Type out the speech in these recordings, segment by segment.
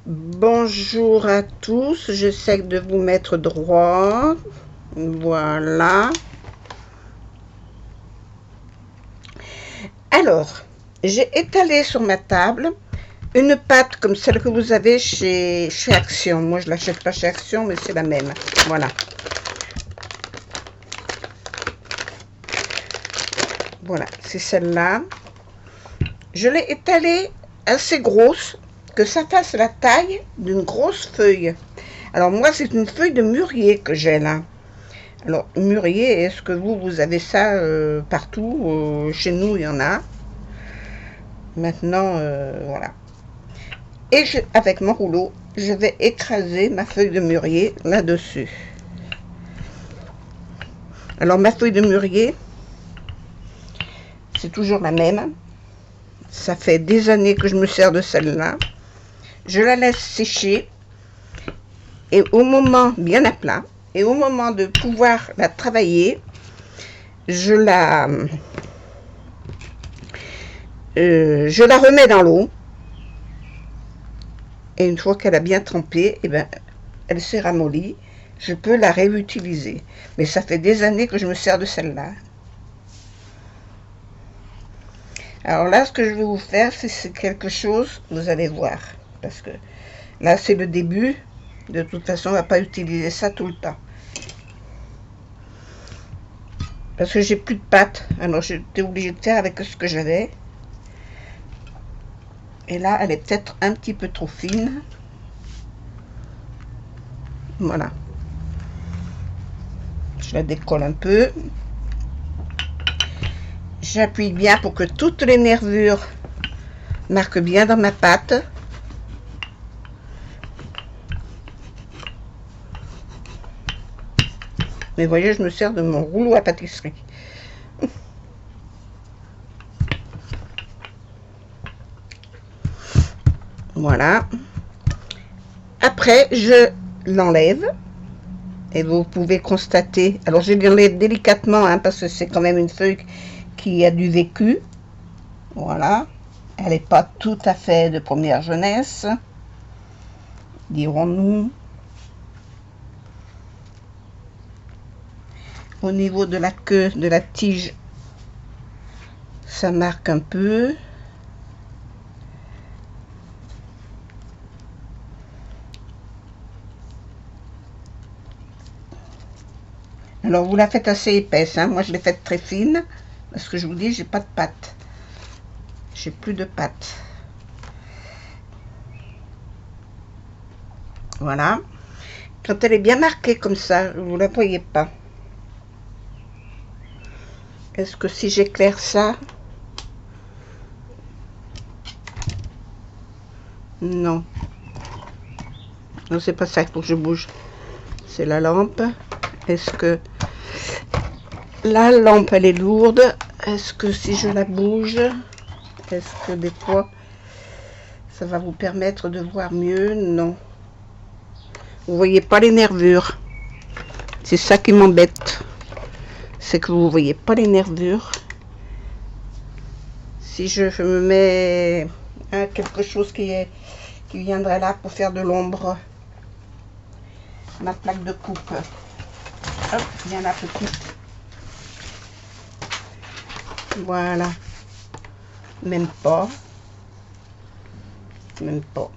Bonjour à tous, j'essaie de vous mettre droit. Voilà. Alors, j'ai étalé sur ma table une pâte comme celle que vous avez chez Action. Moi, je ne l'achète pas chez Action, mais c'est la même. Voilà. Voilà, c'est celle-là. Je l'ai étalée assez grosse, que ça fasse la taille d'une grosse feuille. Alors moi, c'est une feuille de mûrier que j'ai là. Alors, mûrier, est-ce que vous avez ça partout? Chez nous, il y en a. Maintenant, voilà. Et avec mon rouleau, je vais écraser ma feuille de mûrier là-dessus. Alors, ma feuille de mûrier, c'est toujours la même. Ça fait des années que je me sers de celle-là. Je la laisse sécher. Et au moment, bien à plat, et au moment de pouvoir la travailler, je la remets dans l'eau. Et une fois qu'elle a bien trempé, eh ben, elle s'est ramollie. Je peux la réutiliser. Mais ça fait des années que je me sers de celle-là. Alors là, ce que je vais vous faire, c'est quelque chose, vous allez voir. Parce que là, c'est le début. De toute façon, on ne va pas utiliser ça tout le temps. Parce que j'ai plus de pâte. Alors, j'étais obligée de faire avec ce que j'avais. Et là, elle est peut-être un petit peu trop fine. Voilà. Je la décolle un peu. J'appuie bien pour que toutes les nervures marquent bien dans ma pâte. Mais vous voyez, je me sers de mon rouleau à pâtisserie. Voilà. Après, je l'enlève. Et vous pouvez constater, alors je l'enlève délicatement, hein, parce que c'est quand même une feuille qui a du vécu. Voilà. Elle n'est pas tout à fait de première jeunesse, dirons-nous. Au niveau de la queue de la tige, ça marque un peu. Alors vous la faites assez épaisse, hein. Moi je l'ai faite très fine, parce que je vous dis, j'ai pas de pâte. J'ai plus de pâte. Voilà. Quand elle est bien marquée comme ça, vous la voyez pas. Est-ce que si j'éclaire ça? Non. Non, c'est pas ça qu'il faut que je bouge. C'est la lampe. Est-ce que la lampe, elle est lourde? Est-ce que si je la bouge, est-ce que des fois, ça va vous permettre de voir mieux? Non. Vous voyez pas les nervures. C'est ça qui m'embête. C'est que vous voyez pas les nervures. Si je me mets quelque chose qui viendrait là pour faire de l'ombre, ma plaque de coupe. Hop, bien la petite. Voilà. Même pas. Même pas.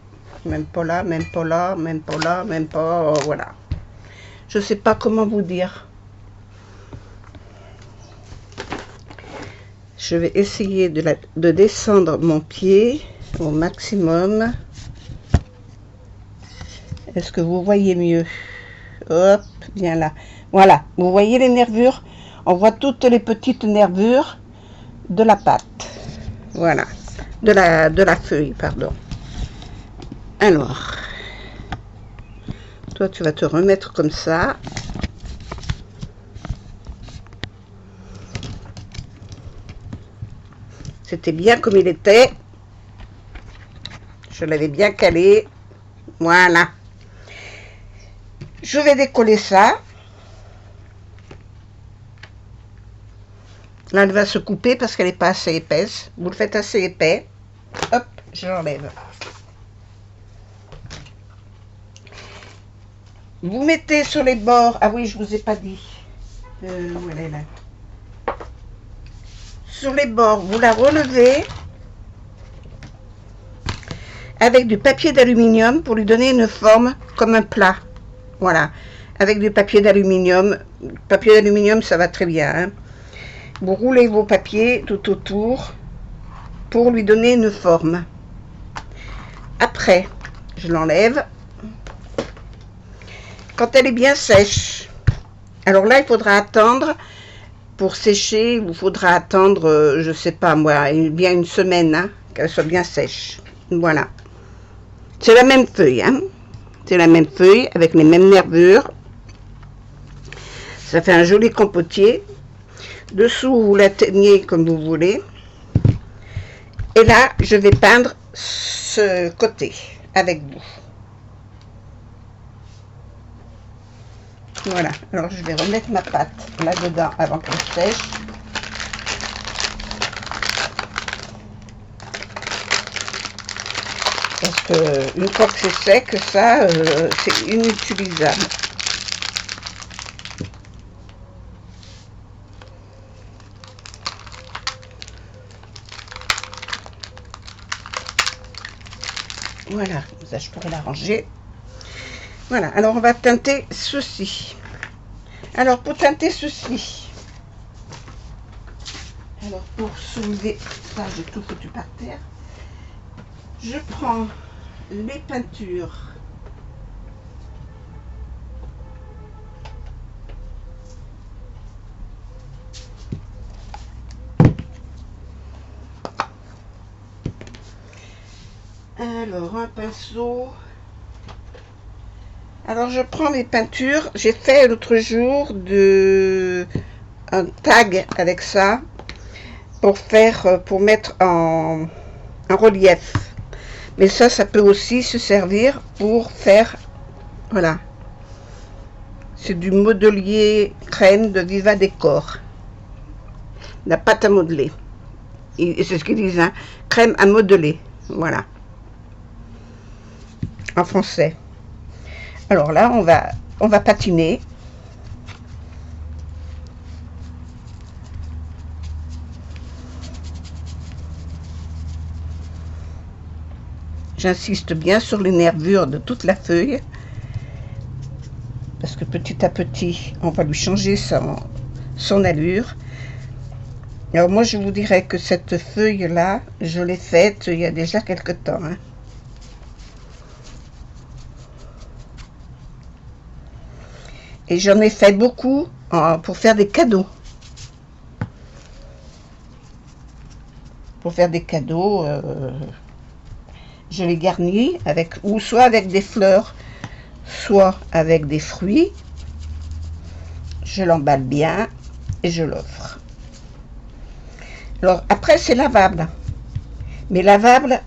Même pas là, même pas là, même pas là, même pas. Voilà. Je sais pas comment vous dire. Je vais essayer de descendre mon pied au maximum. Est-ce que vous voyez mieux? Hop, bien là. Voilà, vous voyez les nervures? On voit toutes les petites nervures de la pâte. Voilà, de la feuille, pardon. Alors, toi, tu vas te remettre comme ça. C'était bien comme il était. Je l'avais bien calé. Voilà. Je vais décoller ça. Là, elle va se couper parce qu'elle n'est pas assez épaisse. Vous le faites assez épais. Hop, je l'enlève. Vous mettez sur les bords, ah oui, je vous ai pas dit, où elle est là. Sur les bords, vous la relevez avec du papier d'aluminium pour lui donner une forme comme un plat. Voilà, avec du papier d'aluminium. Papier d'aluminium, ça va très bien. Hein. Vous roulez vos papiers tout autour pour lui donner une forme. Après, je l'enlève. Quand elle est bien sèche, alors là, il faudra attendre. Pour sécher, il vous faudra attendre, je sais pas moi, bien une semaine, hein, qu'elle soit bien sèche. Voilà. C'est la même feuille, hein. C'est la même feuille avec les mêmes nervures. Ça fait un joli compotier. Dessous, vous la teignez comme vous voulez. Et là, je vais peindre ce côté avec vous. Voilà. Alors, je vais remettre ma pâte là-dedans avant qu'elle sèche. Parce que une fois que c'est sec, ça, c'est inutilisable. Voilà, ça je pourrais l'arranger. Voilà, alors on va teinter ceci. Alors pour teinter ceci, alors pour soulever ça, j'ai tout foutu par terre. Je prends les peintures. Alors un pinceau. Alors je prends les peintures. J'ai fait l'autre jour un tag avec ça pour mettre en relief. Mais ça peut aussi se servir pour faire, voilà. C'est du modelier crème de Viva Décor. La pâte à modeler. Et c'est ce qu'ils disent, hein. Crème à modeler. Voilà. En français. Alors là, on va patiner. J'insiste bien sur les nervures de toute la feuille. Parce que petit à petit, on va lui changer son allure. Alors moi, je vous dirais que cette feuille-là, je l'ai faite il y a déjà quelque temps. Hein. Et j'en ai fait beaucoup pour faire des cadeaux. Pour faire des cadeaux, je les garnis avec, ou soit avec des fleurs, soit avec des fruits. Je l'emballe bien et je l'offre. Alors après, c'est lavable. Mais lavable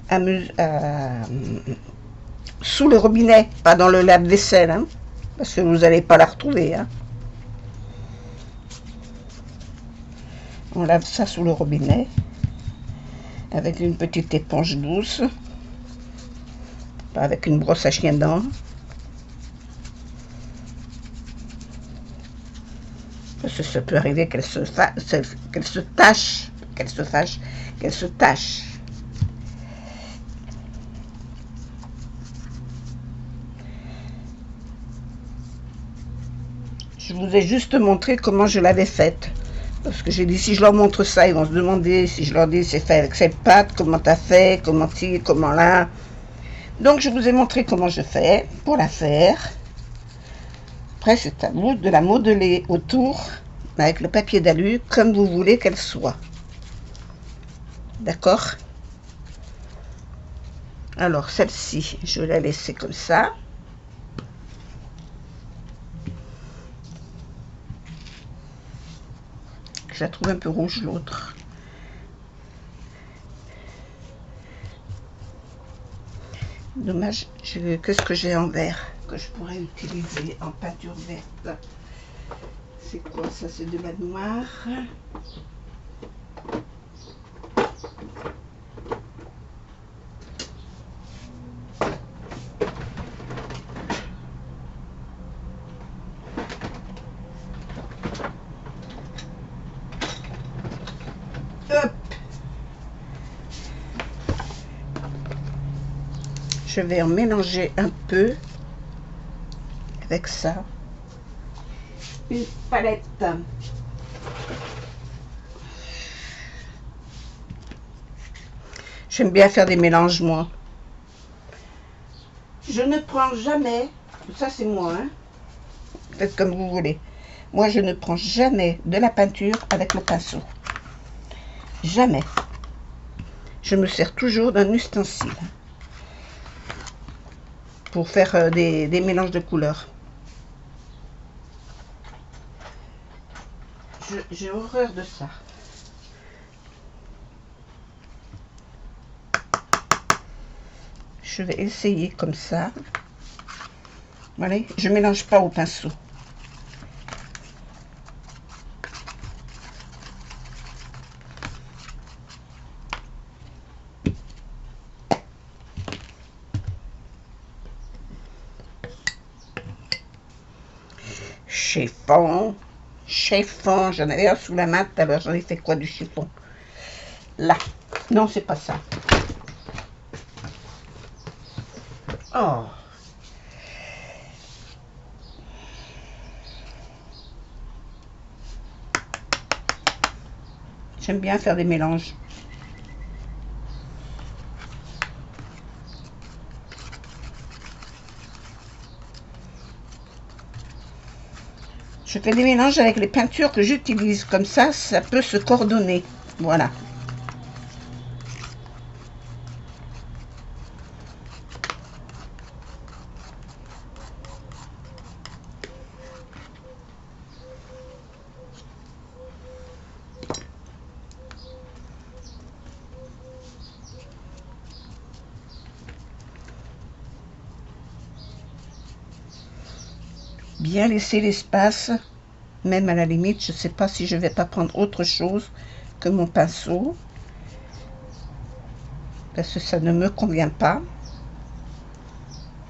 sous le robinet, pas dans le lave-vaisselle. Hein, parce que vous n'allez pas la retrouver. Hein. On lave ça sous le robinet avec une petite éponge douce, pas avec une brosse à chien dents. Parce que ça peut arriver qu'elle se tâche. Je vous ai juste montré comment je l'avais faite. Parce que j'ai dit, si je leur montre ça, ils vont se demander, si je leur dis c'est fait avec cette pâte, comment t'as fait, comment ci, comment là. Donc je vous ai montré comment je fais pour la faire. Après, c'est à vous de la modeler autour avec le papier d'alu comme vous voulez qu'elle soit. D'accord? Alors, celle-ci, je vais la laisser comme ça. Je la trouve un peu rouge, l'autre. Dommage, qu'est-ce que j'ai en vert que je pourrais utiliser en peinture verte? C'est quoi ça? C'est de la noire. Je vais en mélanger un peu avec ça. Une palette. J'aime bien faire des mélanges, moi. Je ne prends jamais, ça c'est moi, hein. Faites comme vous voulez. Moi, je ne prends jamais de la peinture avec le pinceau. Jamais. Je me sers toujours d'un ustensile pour faire des mélanges de couleurs. J'ai horreur de ça. Je vais essayer comme ça. Voilà, je ne mélange pas au pinceau. Chiffon, chiffon, j'en avais un sous la main tout à l'heure, j'en ai fait quoi du chiffon? Là, non c'est pas ça. Oh. J'aime bien faire des mélanges. Je fais des mélanges avec les peintures que j'utilise. Comme ça peut se coordonner. Voilà. Bien laisser l'espace, même à la limite, je ne sais pas si je vais pas prendre autre chose que mon pinceau, parce que ça ne me convient pas.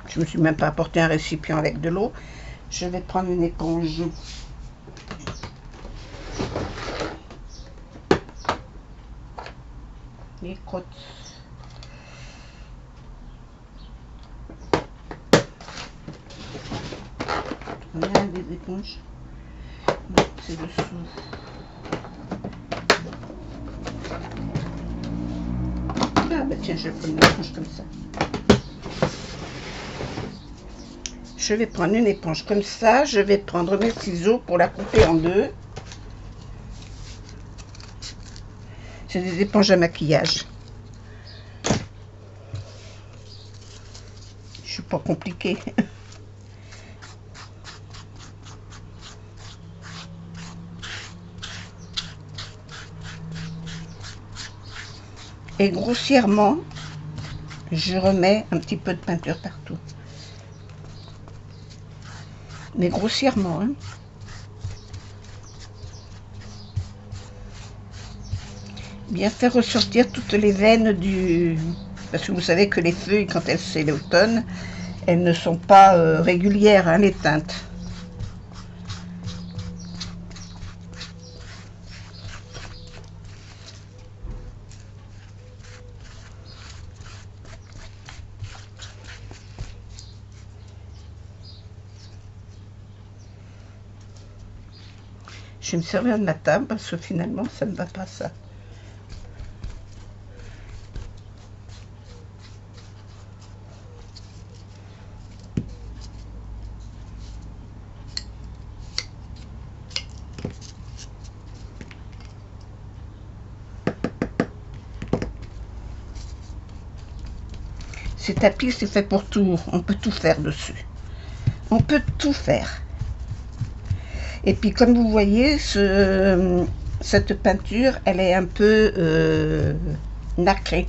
Je ne me suis même pas apporté un récipient avec de l'eau. Je vais prendre une éponge. Les crottes. On a des éponges. Non, c'est dessous. Ah bah tiens, je vais prendre une éponge comme ça. Je vais prendre une éponge comme ça. Je vais prendre mes ciseaux pour la couper en deux. C'est des éponges à maquillage. Je suis pas compliquée. Et grossièrement, je remets un petit peu de peinture partout. Mais grossièrement, hein. Bien faire ressortir toutes les veines du... Parce que vous savez que les feuilles, quand c'est l'automne, elles ne sont pas régulières, hein, les teintes. Je vais me servir de ma table parce que finalement ça ne va pas ça. Ces tapis, c'est fait pour tout. On peut tout faire dessus. On peut tout faire. Et puis, comme vous voyez, cette peinture, elle est un peu nacrée.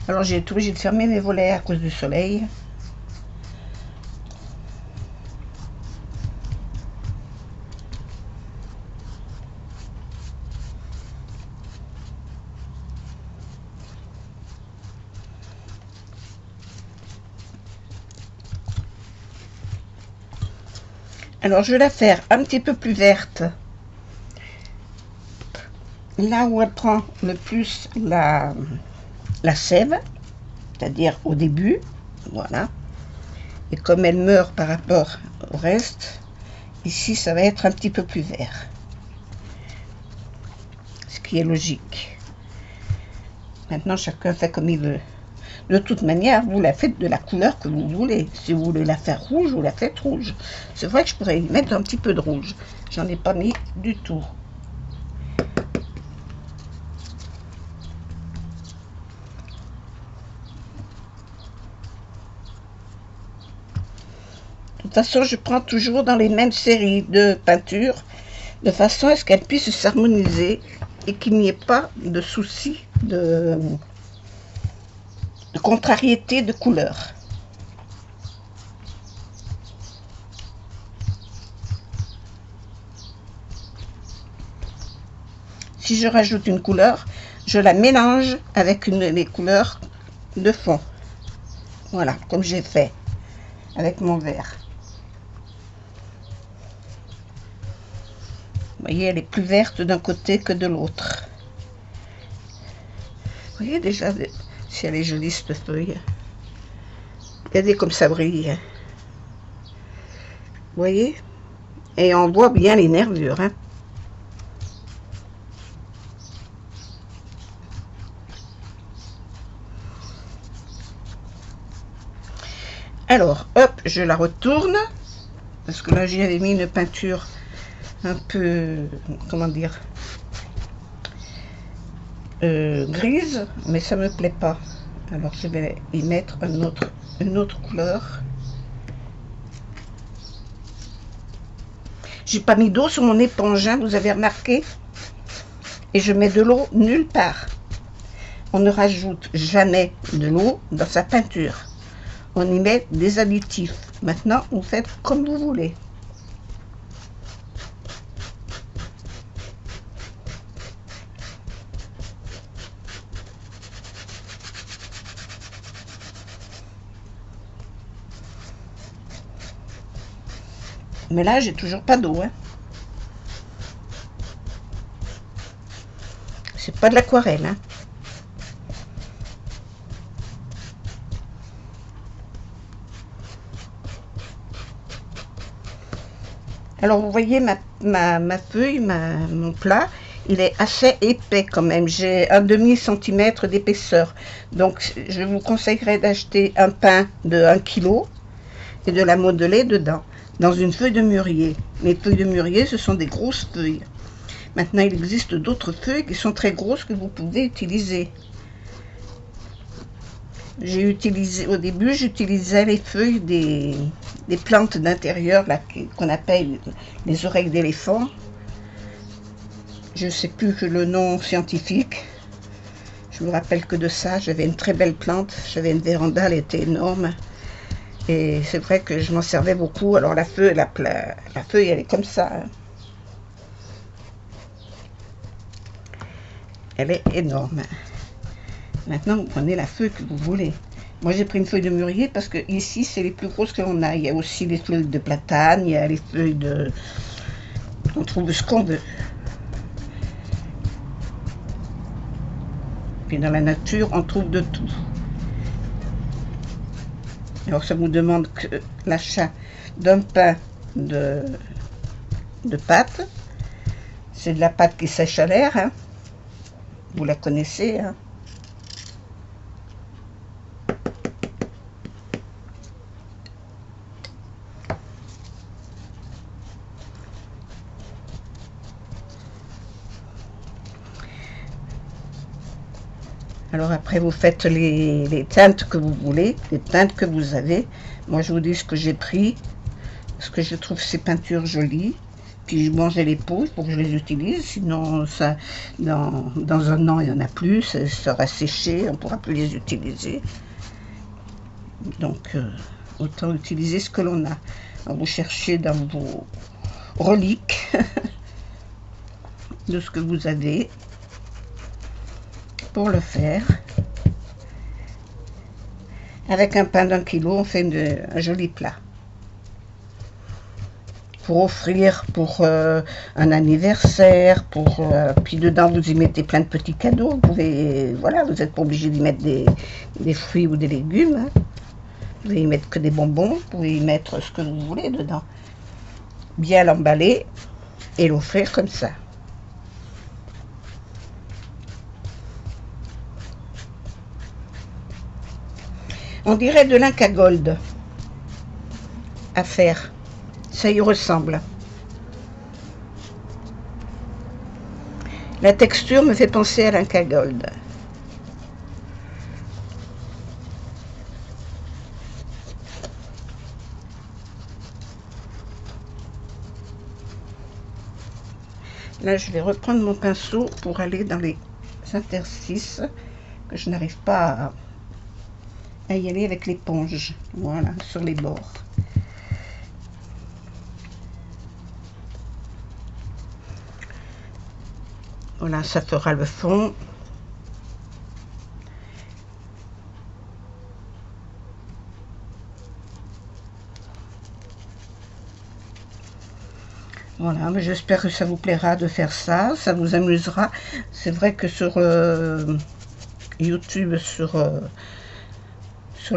Alors, j'ai été obligée de fermer mes volets à cause du soleil. Alors, je vais la faire un petit peu plus verte. Là où elle prend le plus la sève. c'est-à-dire au début, voilà. Et comme elle meurt par rapport au reste, ici ça va être un petit peu plus vert. Ce qui est logique. Maintenant chacun fait comme il veut. De toute manière, vous la faites de la couleur que vous voulez. Si vous voulez la faire rouge, vous la faites rouge. C'est vrai que je pourrais y mettre un petit peu de rouge. J'en ai pas mis du tout. De toute façon, je prends toujours dans les mêmes séries de peintures, de façon à ce qu'elles puissent s'harmoniser et qu'il n'y ait pas de souci de contrariété de couleur. Si je rajoute une couleur, je la mélange avec les couleurs de fond. Voilà, comme j'ai fait avec mon vert. Vous voyez, elle est plus verte d'un côté que de l'autre. Vous voyez déjà si elle est jolie cette feuille. Regardez comme ça brille. Vous voyez? Et on voit bien les nervures. Hein. Alors, hop, je la retourne. Parce que là, j'y avais mis une peinture un peu, comment dire, grise, mais ça me plaît pas. Alors, je vais y mettre une autre couleur. J'ai pas mis d'eau sur mon éponge, hein, vous avez remarqué. Et je mets de l'eau nulle part. On ne rajoute jamais de l'eau dans sa peinture. On y met des additifs. Maintenant, vous faites comme vous voulez. Mais là, j'ai toujours pas d'eau. Hein. C'est pas de l'aquarelle. Hein. Alors, vous voyez ma feuille, mon plat, il est assez épais quand même. J'ai un demi-centimètre d'épaisseur. Donc, je vous conseillerais d'acheter un pain de 1 kg et de la modeler dedans, dans une feuille de mûrier. Les feuilles de mûrier, ce sont des grosses feuilles. Maintenant, il existe d'autres feuilles qui sont très grosses que vous pouvez utiliser. J'ai utilisé, au début, j'utilisais les feuilles des plantes d'intérieur qu'on appelle les oreilles d'éléphant. Je ne sais plus que le nom scientifique. Je me rappelle que de ça, j'avais une très belle plante. J'avais une véranda, elle était énorme. Et c'est vrai que je m'en servais beaucoup. Alors la feuille, elle est comme ça. Hein. Elle est énorme. Maintenant, vous prenez la feuille que vous voulez. Moi, j'ai pris une feuille de mûrier parce que ici, c'est les plus grosses que l'on a. Il y a aussi les feuilles de platane, il y a les feuilles de... On trouve ce qu'on veut. Puis dans la nature, on trouve de tout. Alors, ça vous demande que l'achat d'un pain de pâte. C'est de la pâte qui sèche à l'air. Hein. Vous la connaissez. Hein. Alors après, vous faites les teintes que vous voulez, les teintes que vous avez. Moi, je vous dis ce que j'ai pris, parce que je trouve ces peintures jolies. Puis je mangeais les peaux pour que je les utilise, sinon ça, dans un an, il n'y en a plus, ça sera séché, on ne pourra plus les utiliser. Donc, autant utiliser ce que l'on a. Alors, vous cherchez dans vos reliques de ce que vous avez pour le faire. Avec un pain d'1 kg, on fait un joli plat. Il pour offrir pour un anniversaire, puis dedans vous y mettez plein de petits cadeaux. Vous pouvez, voilà, vous n'êtes pas obligé d'y mettre des fruits ou des légumes. Hein. Vous pouvez y mettre que des bonbons, vous pouvez y mettre ce que vous voulez dedans. Bien l'emballer et l'offrir comme ça. On dirait de l'Inca Gold à faire. Ça y ressemble. La texture me fait penser à l'Inca Gold. Là, je vais reprendre mon pinceau pour aller dans les interstices que je n'arrive pas à y aller avec l'éponge. Voilà, sur les bords. Voilà, ça fera le fond. Voilà, mais j'espère que ça vous plaira de faire ça, ça vous amusera. C'est vrai que sur YouTube, sur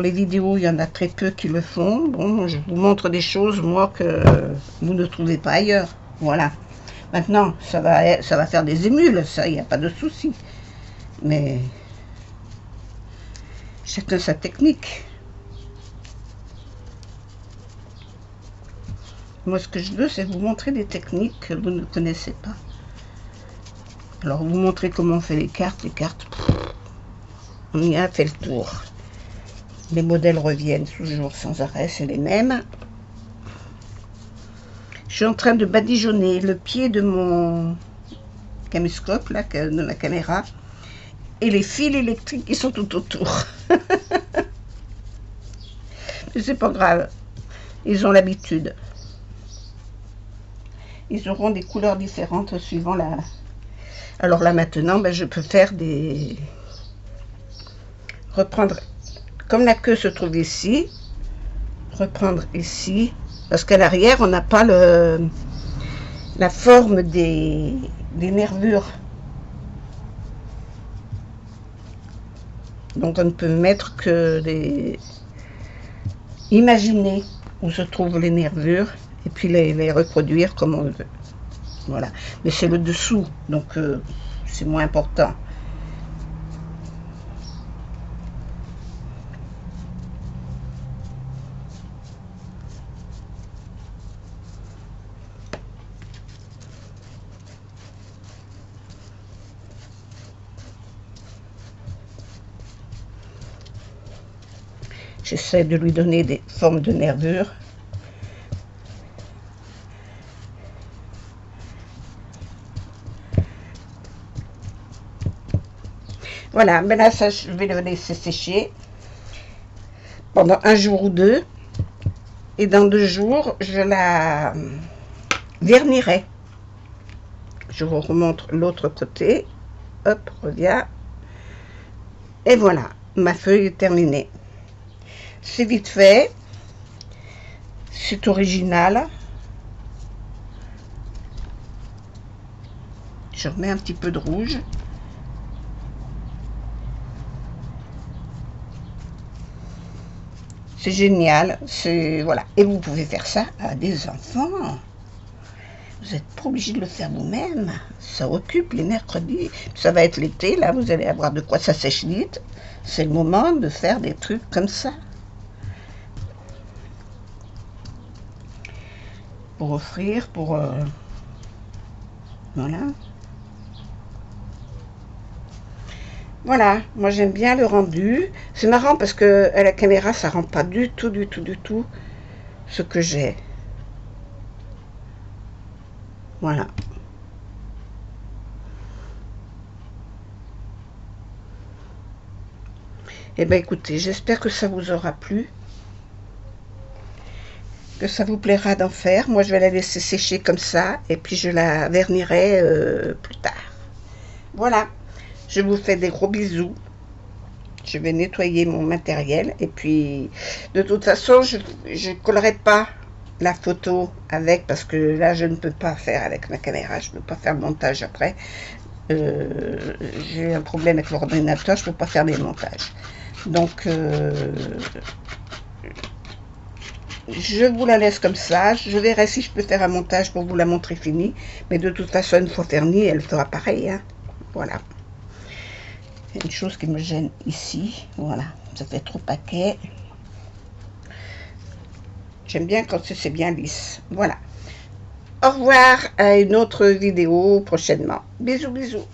les vidéos, il y en a très peu qui le font. Bon, je vous montre des choses, moi, que vous ne trouvez pas ailleurs. Voilà. Maintenant, ça va faire des émules, ça, il n'y a pas de souci. Mais chacun sa technique. Moi, ce que je veux, c'est vous montrer des techniques que vous ne connaissez pas. Alors, vous montrer comment on fait les cartes. Les cartes, on y a fait le tour. Les modèles reviennent toujours sans arrêt, c'est les mêmes. Je suis en train de badigeonner le pied de mon caméscope, là, de la caméra, et les fils électriques qui sont tout autour. Mais c'est pas grave, ils ont l'habitude. Ils auront des couleurs différentes suivant la... Alors là maintenant, ben, je peux faire des... Reprendre, comme la queue se trouve ici, reprendre ici, parce qu'à l'arrière, on n'a pas la forme des nervures. Donc on ne peut mettre que des... Imaginer où se trouvent les nervures et puis les reproduire comme on veut. Voilà. Mais c'est le dessous, donc c'est moins important. J'essaie de lui donner des formes de nervures. Voilà, mais là, ça, je vais le laisser sécher pendant un jour ou deux. Et dans 2 jours, je la vernirai. Je vous remontre l'autre côté. Hop, reviens. Et voilà, ma feuille est terminée. C'est vite fait. C'est original. Je remets un petit peu de rouge. C'est génial, c'est voilà. Et vous pouvez faire ça à des enfants. Vous n'êtes pas obligé de le faire vous-même. Ça occupe les mercredis. Ça va être l'été, là, vous allez avoir de quoi, ça sèche vite. C'est le moment de faire des trucs comme ça. Pour offrir, pour... Voilà. Voilà, moi j'aime bien le rendu. C'est marrant parce que à la caméra, ça rend pas du tout ce que j'ai. Voilà. Eh bien écoutez, j'espère que ça vous aura plu. Que ça vous plaira d'en faire. Moi je vais la laisser sécher comme ça. Et puis je la vernirai plus tard. Voilà. Je vous fais des gros bisous. Je vais nettoyer mon matériel. Et puis, de toute façon, je ne collerai pas la photo avec, parce que là je ne peux pas faire avec ma caméra, je ne peux pas faire le montage après. J'ai un problème avec l'ordinateur, je ne peux pas faire des montages. Donc je vous la laisse comme ça. Je verrai si je peux faire un montage pour vous la montrer finie. Mais de toute façon, une fois finie, elle fera pareil. Hein. Voilà. Il y a une chose qui me gêne ici. Voilà. Ça fait trop paquet. J'aime bien quand c'est bien lisse. Voilà. Au revoir à une autre vidéo prochainement. Bisous, bisous.